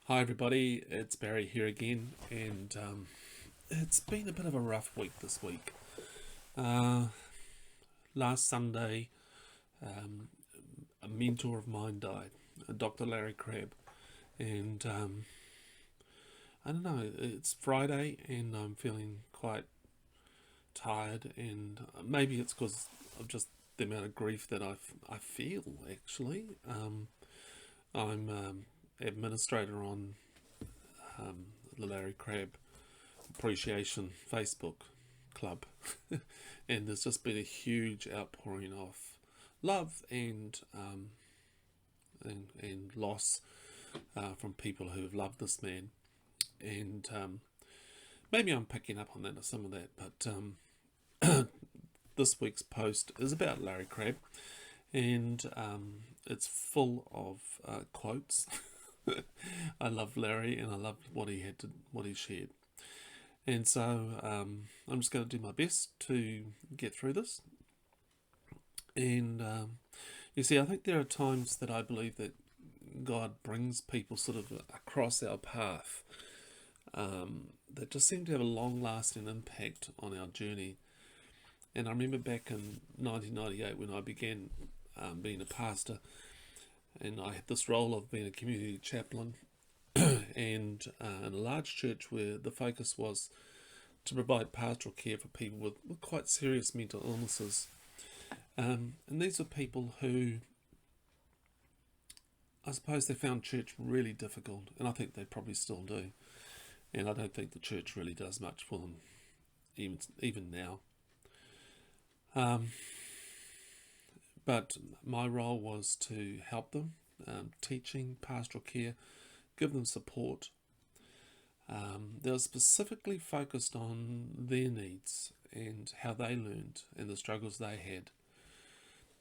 Hi everybody, it's Barry here again, and it's been a bit of a rough week this week. Uh, Last Sunday, um, a mentor of mine died, Dr. Larry Crabb, and I don't know, it's Friday and I'm feeling quite tired, and maybe it's because of just the amount of grief that I feel actually. I'm administrator on um, the Larry Crabb Appreciation Facebook club, and there's just been a huge outpouring of love and loss from people who have loved this man, and maybe I'm picking up on that or some of that, but this week's post is about Larry Crabb, and it's full of quotes. I love Larry, and I love what he shared. And so I'm just going to do my best to get through this. And you see, I think there are times that I believe that God brings people sort of across our path that just seem to have a long lasting impact on our journey. And I remember back in 1998 when I began being a pastor, and I had this role of being a community chaplain and in a large church where the focus was to provide pastoral care for people with quite serious mental illnesses. And these were people who, I suppose, they found church really difficult, and I think they probably still do. And I don't think the church really does much for them, even now. But my role was to help them, teaching pastoral care, give them support. They were specifically focused on their needs and how they learned and the struggles they had.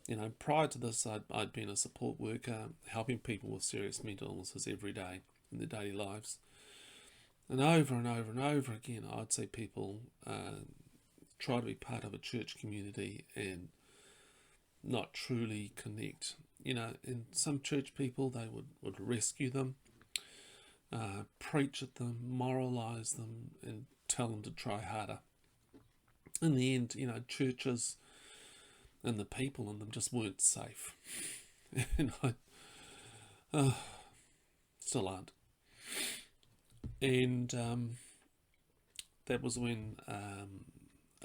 You know, prior to this, I'd been a support worker helping people with serious mental illnesses every day in their daily lives. And over and over and over again, I'd see people try to be part of a church community and not truly connect. You know, and some church people, they would rescue them, preach at them, moralize them, and tell them to try harder. In the end, you know, churches and the people in them just weren't safe. And still aren't. And that was when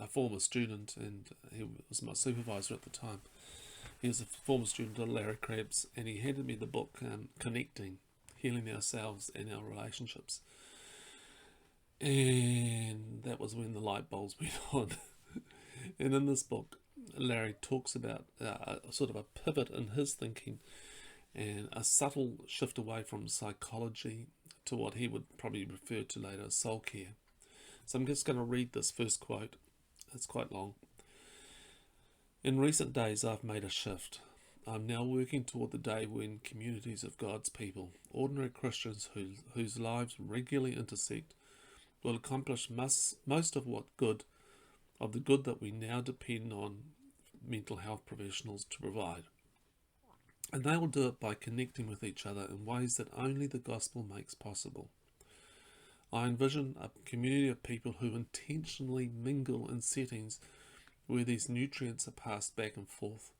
a former student, and he was my supervisor at the time, he was a former student of Larry Crabb's, and he handed me the book, Connecting, Healing Ourselves and Our Relationships. And that was when the light bulbs went on. And in this book, Larry talks about sort of a pivot in his thinking and a subtle shift away from psychology to what he would probably refer to later as soul care. So I'm just going to read this first quote. It's quite long. In recent days, I've made a shift. I'm now working toward the day when communities of God's people, ordinary Christians whose lives regularly intersect, will accomplish most of the good that we now depend on mental health professionals to provide. And they will do it by connecting with each other in ways that only the gospel makes possible. I envision a community of people who intentionally mingle in settings where these nutrients are passed back and forth,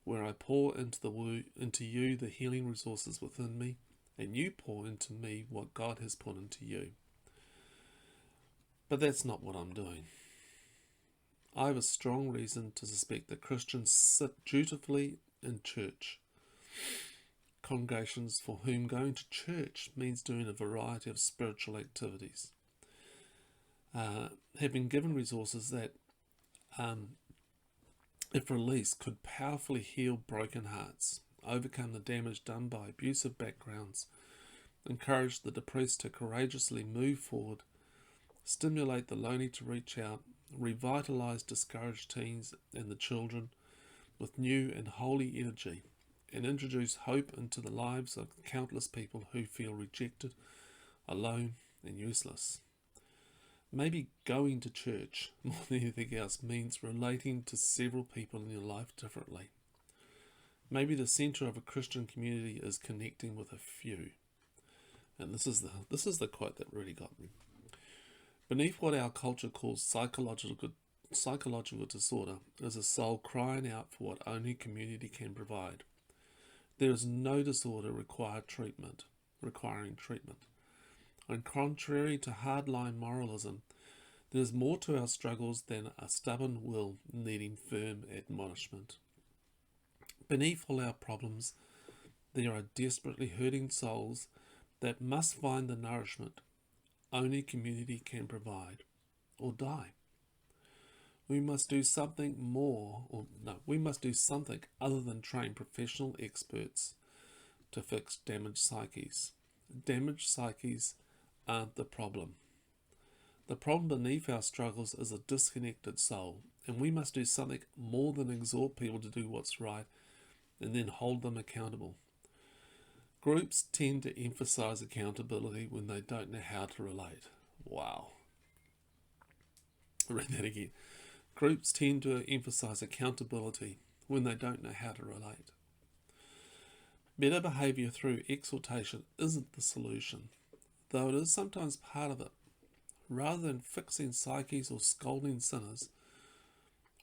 where I pour into you the healing resources within me, and you pour into me what God has put into you. But that's not what I'm doing. I have a strong reason to suspect that Christians sit dutifully in church congregations for whom going to church means doing a variety of spiritual activities, have been given resources that, if released, could powerfully heal broken hearts, overcome the damage done by abusive backgrounds, encourage the depressed to courageously move forward, stimulate the lonely to reach out, revitalize discouraged teens and the children with new and holy energy, and introduce hope into the lives of countless people who feel rejected, alone, and useless. Maybe going to church more than anything else means relating to several people in your life differently. Maybe the centre of a Christian community is connecting with a few. And this is the quote that really got me. Beneath what our culture calls psychological disorder is a soul crying out for what only community can provide. There is no disorder requiring treatment. And contrary to hardline moralism, there is more to our struggles than a stubborn will needing firm admonishment. Beneath all our problems, there are desperately hurting souls that must find the nourishment only community can provide, or die. We must do something we must do something other than train professional experts to fix damaged psyches. Damaged psyches aren't the problem. The problem beneath our struggles is a disconnected soul, and we must do something more than exhort people to do what's right and then hold them accountable. Groups tend to emphasize accountability when they don't know how to relate. Wow. I'll read that again. Groups tend to emphasize accountability when they don't know how to relate. Better behaviour through exhortation isn't the solution, though it is sometimes part of it. Rather than fixing psyches or scolding sinners,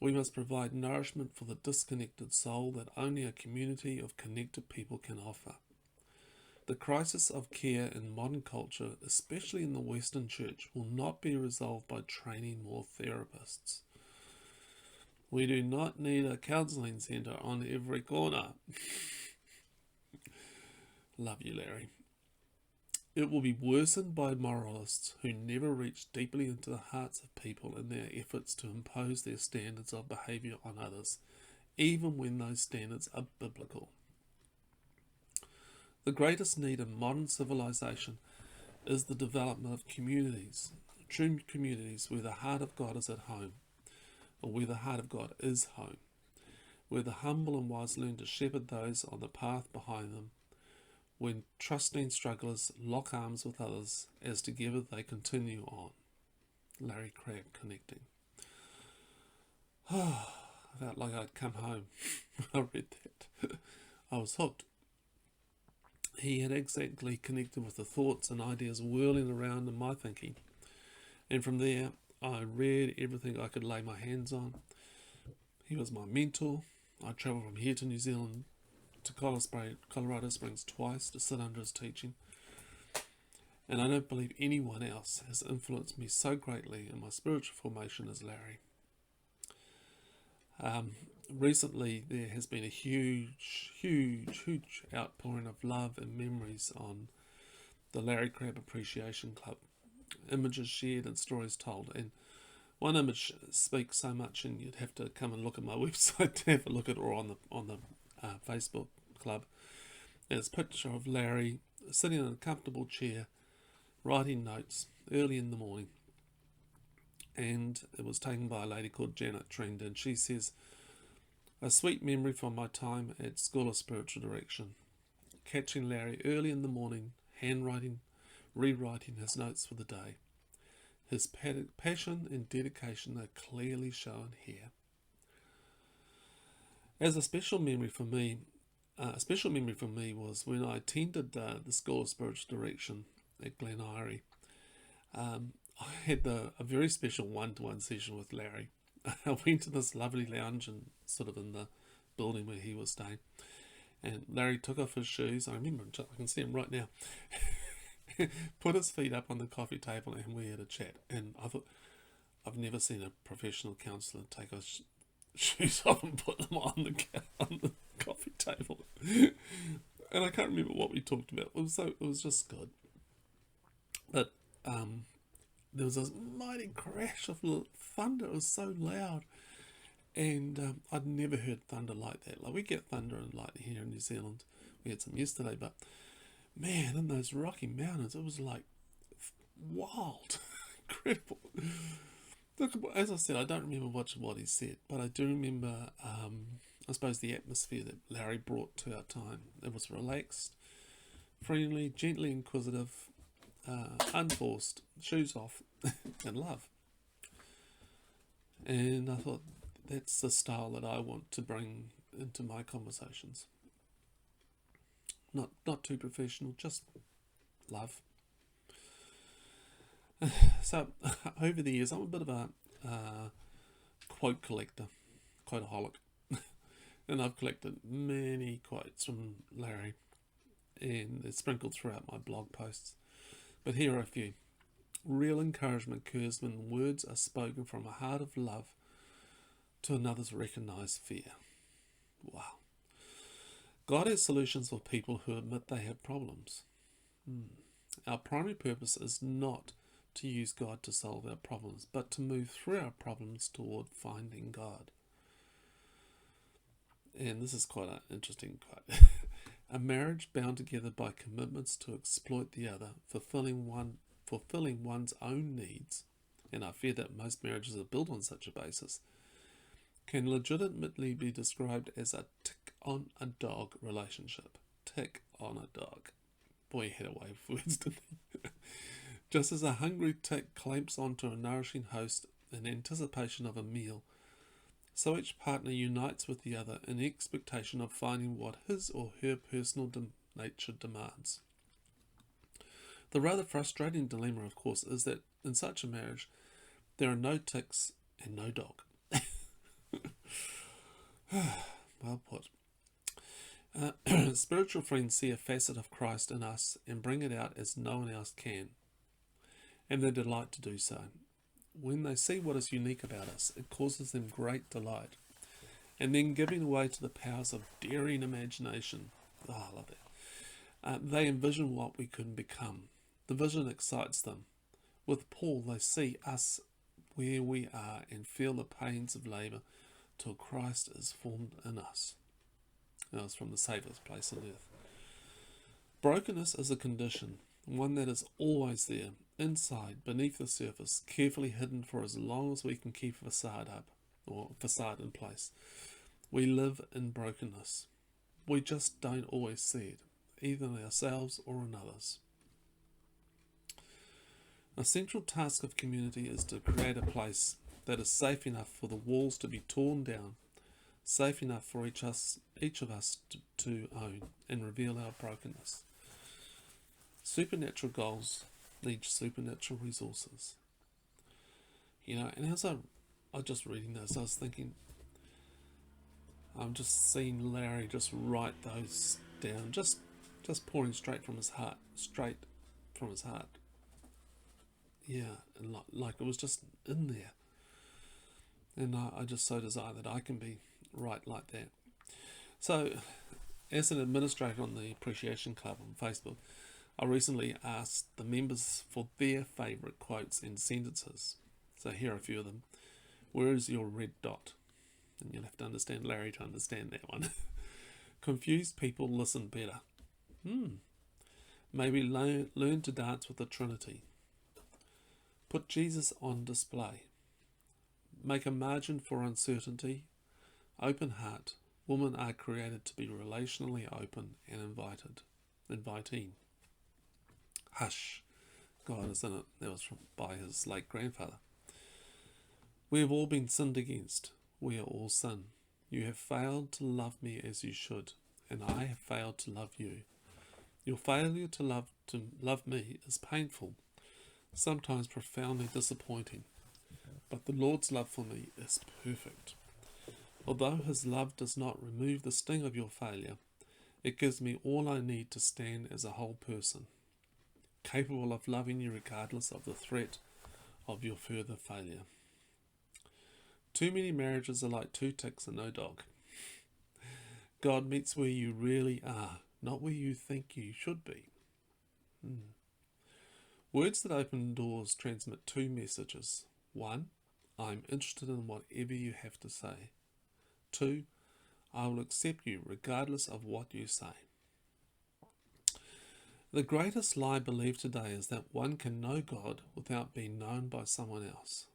we must provide nourishment for the disconnected soul that only a community of connected people can offer. The crisis of care in modern culture, especially in the Western Church, will not be resolved by training more therapists. We do not need a counselling centre on every corner. Love you, Larry. It will be worsened by moralists who never reach deeply into the hearts of people in their efforts to impose their standards of behaviour on others, even when those standards are biblical. The greatest need in modern civilization is the development of communities, true communities where the heart of God is at home, or where the heart of God is home, where the humble and wise learn to shepherd those on the path behind them, when trusting strugglers lock arms with others as together they continue on. Larry Crabb connecting. I felt like I'd come home when I read that. I was hooked. He had exactly connected with the thoughts and ideas whirling around in my thinking. And from there, I read everything I could lay my hands on. He was my mentor. I travelled from here to New Zealand to Colorado Springs twice to sit under his teaching. And I don't believe anyone else has influenced me so greatly in my spiritual formation as Larry. Recently, there has been a huge outpouring of love and memories on the Larry Crabb Appreciation Club. Images shared and stories told. And one image speaks so much, and you'd have to come and look at my website to have a look at it, or on the Facebook club. And it's a picture of Larry sitting in a comfortable chair, writing notes early in the morning. And it was taken by a lady called Janet Trend, and she says, "A sweet memory from my time at School of Spiritual Direction. Catching Larry early in the morning, handwriting, rewriting his notes for the day. His passion and dedication are clearly shown here." As a special memory for me was when I attended the School of Spiritual Direction at Glen Eyrie. I had a very special one-to-one session with Larry. I went to this lovely lounge and sort of in the building where he was staying, and Larry took off his shoes. I remember him, I can see him right now. Put his feet up on the coffee table, and we had a chat. And I thought, I've never seen a professional counsellor take his shoes off and put them on the coffee table. And I can't remember what we talked about. It was just good. But there was a mighty crash of thunder. It was so loud, and I'd never heard thunder like that. Like, we get thunder and lightning here in New Zealand. We had some yesterday, but man, in those Rocky Mountains, it was like wild, incredible. As I said, I don't remember much of what he said, but I do remember, I suppose, the atmosphere that Larry brought to our time. It was relaxed, friendly, gently inquisitive, unforced, shoes off, and love. And I thought, that's the style that I want to bring into my conversations. Not too professional, just love. So, over the years, I'm a bit of a quote collector, quoteaholic. And I've collected many quotes from Larry, and they're sprinkled throughout my blog posts. But here are a few. Real encouragement occurs when words are spoken from a heart of love to another's recognised fear. Wow. God has solutions for people who admit they have problems. Our primary purpose is not to use God to solve our problems, but to move through our problems toward finding God. And this is quite an interesting quote. A marriage bound together by commitments to exploit the other, fulfilling one's own needs, and I fear that most marriages are built on such a basis, can legitimately be described as a tick-on-a-dog relationship. Tick on a dog. Boy, he had a way of words, didn't he? Just as a hungry tick clamps onto a nourishing host in anticipation of a meal, so each partner unites with the other in expectation of finding what his or her personal nature demands. The rather frustrating dilemma, of course, is that in such a marriage, there are no ticks and no dog. Well put. Spiritual friends see a facet of Christ in us and bring it out as no one else can, and they delight to do so. When they see what is unique about us, it causes them great delight. And then giving way to the powers of daring imagination, I love that, they envision what we could become. The vision excites them. With Paul, they see us where we are and feel the pains of labour till Christ is formed in us. That was from the Saviour's Place on Earth. Brokenness is a condition, one that is always there, inside, beneath the surface, carefully hidden for as long as we can keep a facade up, or facade in place. We live in brokenness. We just don't always see it, either in ourselves or in others. A central task of community is to create a place that is safe enough for the walls to be torn down, safe enough for each of us to own and reveal our brokenness. Supernatural goals need supernatural resources. And as I was just reading this, I was thinking, I'm just seeing Larry just write those down, just pouring straight from his heart. Yeah, and like it was just in there. And I just so desire that I can be right like that. So, as an administrator on the Appreciation Club on Facebook, I recently asked the members for their favourite quotes and sentences. So here are a few of them. Where is your red dot? And you'll have to understand Larry to understand that one. Confused people listen better. Maybe learn to dance with the Trinity. Put Jesus on display. Make a margin for uncertainty. Open heart. Women are created to be relationally open and inviting. Hush. God is in it. That was by his late grandfather. We have all been sinned against. We are all sin. You have failed to love me as you should, and I have failed to love you. Your failure to love me is painful, sometimes profoundly disappointing, but the Lord's love for me is perfect. Although his love does not remove the sting of your failure, it gives me all I need to stand as a whole person, capable of loving you regardless of the threat of your further failure. Too many marriages are like two ticks and no dog. God meets where you really are, not where you think you should be. Words that open doors transmit two messages. 1, I'm interested in whatever you have to say. 2, I will accept you regardless of what you say. The greatest lie believed today is that one can know God without being known by someone else.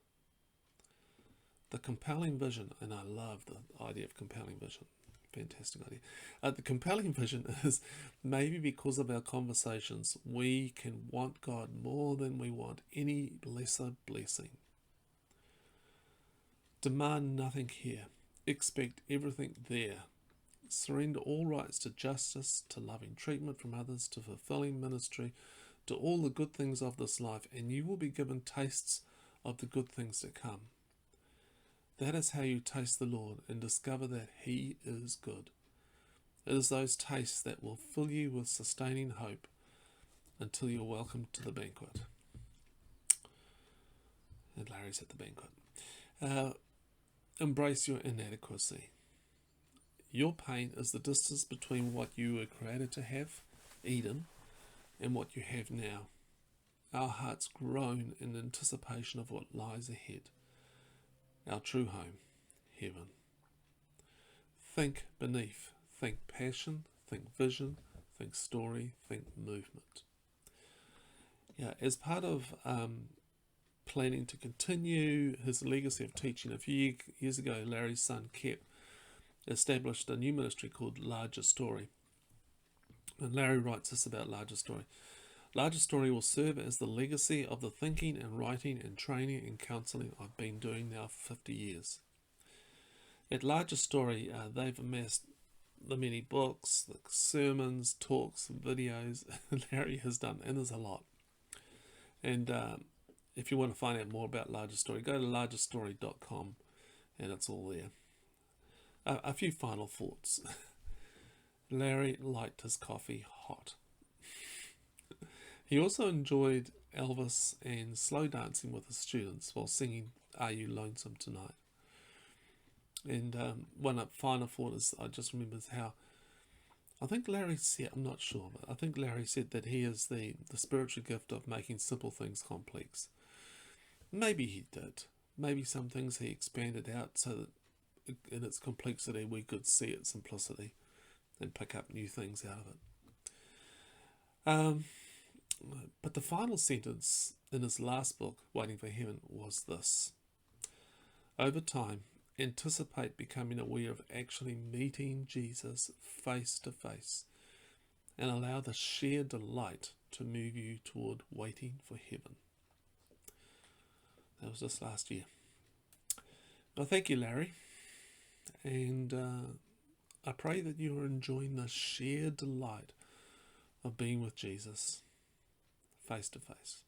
The compelling vision, and I love the idea of compelling vision, fantastic idea. The compelling vision is maybe because of our conversations, we can want God more than we want any lesser blessing. Demand nothing here. Expect everything there. Surrender all rights to justice, to loving treatment from others, to fulfilling ministry, to all the good things of this life, and you will be given tastes of the good things to come. That is how you taste the Lord and discover that He is good. It is those tastes that will fill you with sustaining hope until you're welcomed to the banquet. And Larry's at the banquet. Embrace your inadequacy. Your pain is the distance between what you were created to have, Eden, and what you have now. Our hearts groan in anticipation of what lies ahead. Our true home, heaven. Think beneath. Think passion. Think vision. Think story. Think movement. Yeah, as part of planning to continue his legacy of teaching, a few years ago, Larry's son, Crabb, established a new ministry called Larger Story. And Larry writes this about Larger Story. Larger Story will serve as the legacy of the thinking and writing and training and counselling I've been doing now for 50 years. At Larger Story, they've amassed the many books, the sermons, talks, videos Larry has done, and there's a lot. And if you want to find out more about Larger Story, go to largerstory.com and it's all there. A few final thoughts. Larry liked his coffee hot. He also enjoyed Elvis and slow dancing with his students while singing Are You Lonesome Tonight? And one final thought is, I just remember how, I think Larry said, I'm not sure, but I think Larry said that he has the spiritual gift of making simple things complex. Maybe he did. Maybe some things he expanded out so that in its complexity we could see its simplicity and pick up new things out of it. But the final sentence in his last book, Waiting for Heaven, was this. Over time, anticipate becoming aware of actually meeting Jesus face to face and allow the sheer delight to move you toward waiting for heaven. That was just last year. Well, thank you, Larry. And I pray that you are enjoying the sheer delight of being with Jesus face to face.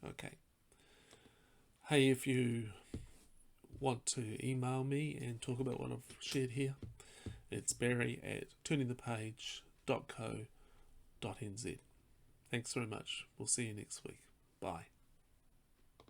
Okay. Hey, if you want to email me and talk about what I've shared here, it's barry@turningthepage.co.nz. Thanks very much. We'll see you next week. Bye.